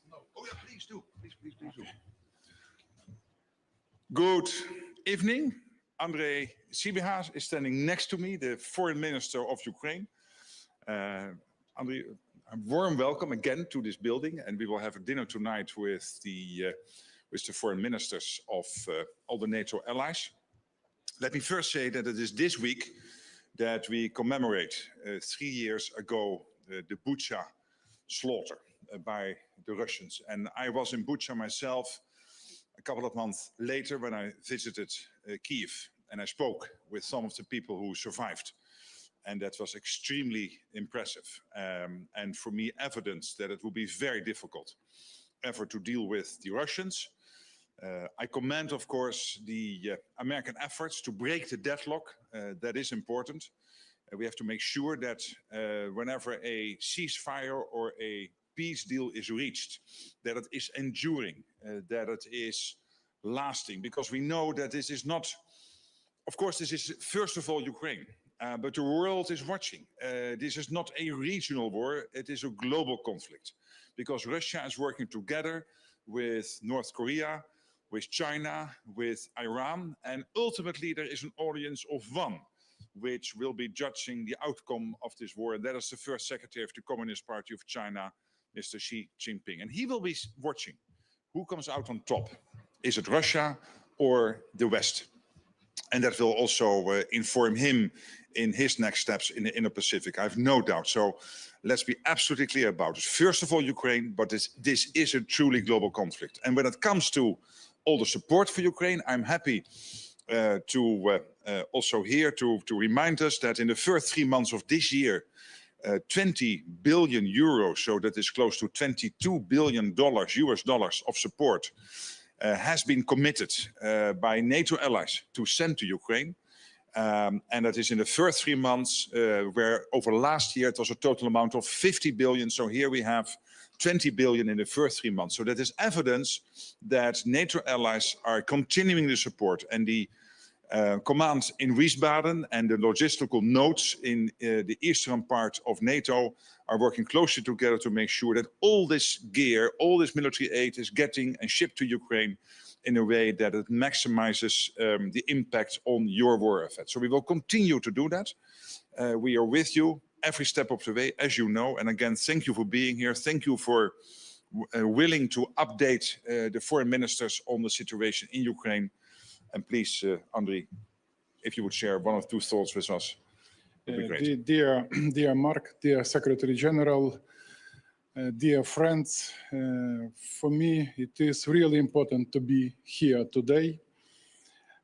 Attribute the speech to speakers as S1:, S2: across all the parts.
S1: No. Oh yeah, please do. Please do. Good evening. Andrii Sybiha is standing next to me, the Foreign Minister of Ukraine. Andrii, a warm welcome again to this building, and we will have a dinner tonight with the foreign ministers of all the NATO allies. Let me first say that it is this week that we commemorate 3 years ago the Bucha slaughter by the Russians. And I was in Bucha myself a couple of months later when I visited Kyiv, and I spoke with some of the people who survived. And that was extremely impressive. And for me, evidence that it will be very difficult ever to deal with the Russians. I commend, of course, the American efforts to break the deadlock. That is important. We have to make sure that whenever a ceasefire or a peace deal is reached, that it is enduring, that it is lasting, because we know that this is not, of course, this is first of all Ukraine, but the world is watching. This is not a regional war, it is a global conflict, because Russia is working together with North Korea, with China, with Iran, and ultimately there is an audience of one which will be judging the outcome of this war, and that is the first secretary of the Communist Party of China, Mr. Xi Jinping. And he will be watching who comes out on top. Is it Russia or the West? And that will also inform him in his next steps in the Indo-Pacific, I have no doubt. So let's be absolutely clear about it. First of all, Ukraine, but this is a truly global conflict. And when it comes to all the support for Ukraine, I'm happy to also here to remind us that in the first 3 months of this year, 20 billion euros, so that is close to $22 billion US dollars of support, has been committed by NATO allies to send to Ukraine. And that is in the first 3 months, where over last year it was a total amount of 50 billion. So here we have 20 billion in the first 3 months. So that is evidence that NATO allies are continuing the support, and the command in Wiesbaden and the logistical nodes in the eastern part of NATO are working closely together to make sure that all this gear, all this military aid is getting and shipped to Ukraine in a way that it maximizes the impact on your war effort. So we will continue to do that. We are with you every step of the way, as you know. And again, thank you for being here. Thank you for willing to update the foreign ministers on the situation in Ukraine. And please, Andrii, if you would share 1 or 2 thoughts with us, would be great.
S2: Dear Mark, dear Secretary General, dear friends, for me it is really important to be here today.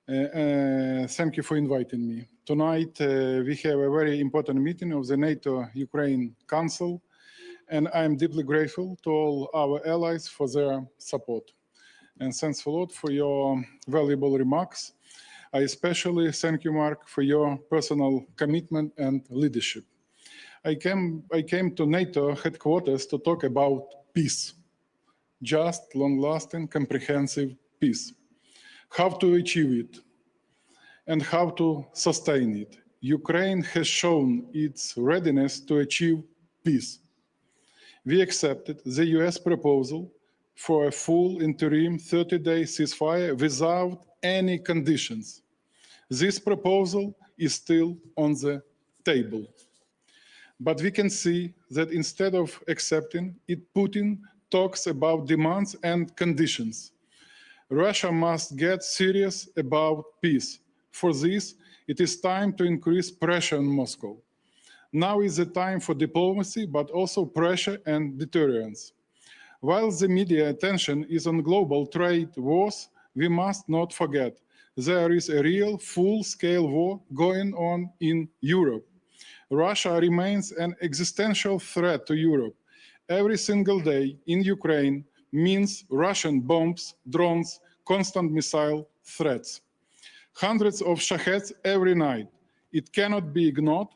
S2: Thank you for inviting me. Tonight we have a very important meeting of the NATO-Ukraine Council, and I'm deeply grateful to all our allies for their support. And thanks a lot for your valuable remarks. I especially thank you, Mark, for your personal commitment and leadership. I came to NATO headquarters to talk about peace, just, long-lasting, comprehensive peace. How to achieve it and how to sustain it. Ukraine has shown its readiness to achieve peace. We accepted the US proposal for a full interim 30-day ceasefire without any conditions. This proposal is still on the table. But we can see that instead of accepting it, Putin talks about demands and conditions. Russia must get serious about peace. For this, it is time to increase pressure on Moscow. Now is the time for diplomacy, but also pressure and deterrence. While the media attention is on global trade wars, we must not forget there is a real full-scale war going on in Europe. Russia remains an existential threat to Europe. Every single day in Ukraine means Russian bombs, drones, constant missile threats. Hundreds of Shaheds every night. It cannot be ignored,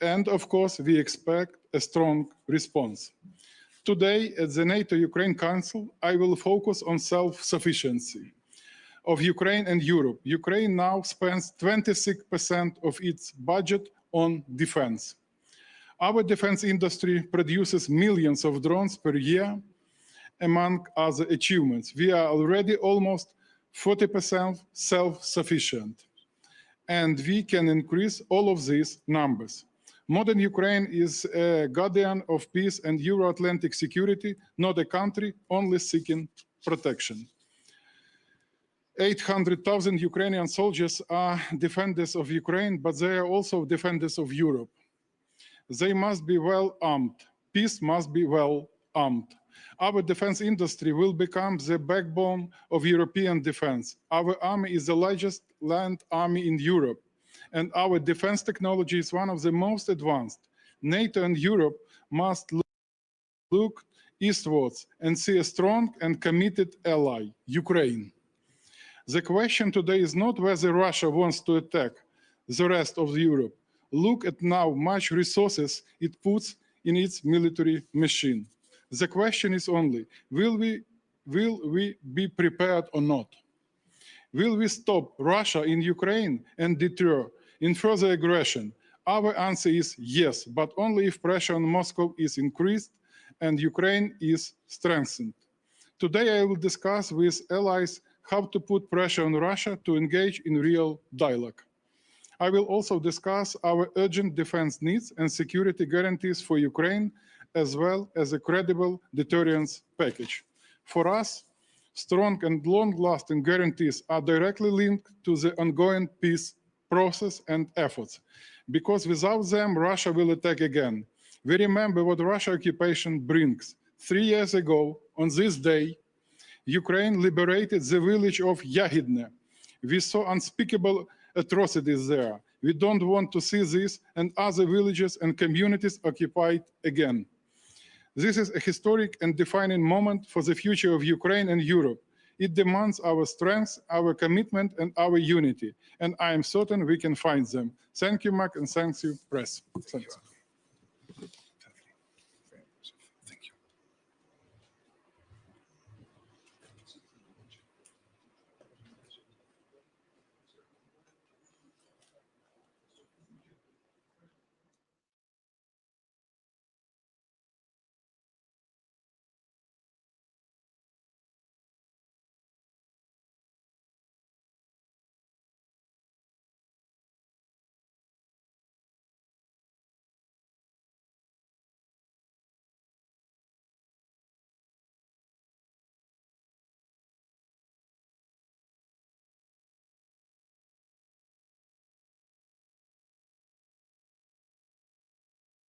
S2: and of course we expect a strong response. Today at the NATO-Ukraine Council, I will focus on self-sufficiency of Ukraine and Europe. Ukraine now spends 26% of its budget on defense. Our defense industry produces millions of drones per year, among other achievements. We are already almost 40% self-sufficient, and we can increase all of these numbers. Modern Ukraine is a guardian of peace and Euro-Atlantic security, not a country only seeking protection. 800,000 Ukrainian soldiers are defenders of Ukraine, but they are also defenders of Europe. They must be well armed. Peace must be well armed. Our defense industry will become the backbone of European defense. Our army is the largest land army in Europe, and our defense technology is one of the most advanced. NATO and Europe must look eastwards and see a strong and committed ally, Ukraine. The question today is not whether Russia wants to attack the rest of Europe. Look at how much resources it puts in its military machine. The question is only, will we be prepared or not? Will we stop Russia in Ukraine and deter in further aggression? Our answer is yes, but only if pressure on Moscow is increased and Ukraine is strengthened. Today I will discuss with allies how to put pressure on Russia to engage in real dialogue. I will also discuss our urgent defense needs and security guarantees for Ukraine, as well as a credible deterrence package. For us, strong and long-lasting guarantees are directly linked to the ongoing peace process and efforts, because without them, Russia will attack again. We remember what Russia occupation brings. 3 years ago, on this day, Ukraine liberated the village of Yagidne. We saw unspeakable atrocities there. We don't want to see this and other villages and communities occupied again. This is a historic and defining moment for the future of Ukraine and Europe. It demands our strength, our commitment, and our unity. And I am certain we can find them. Thank you, Mark, and thank you, press. Thanks.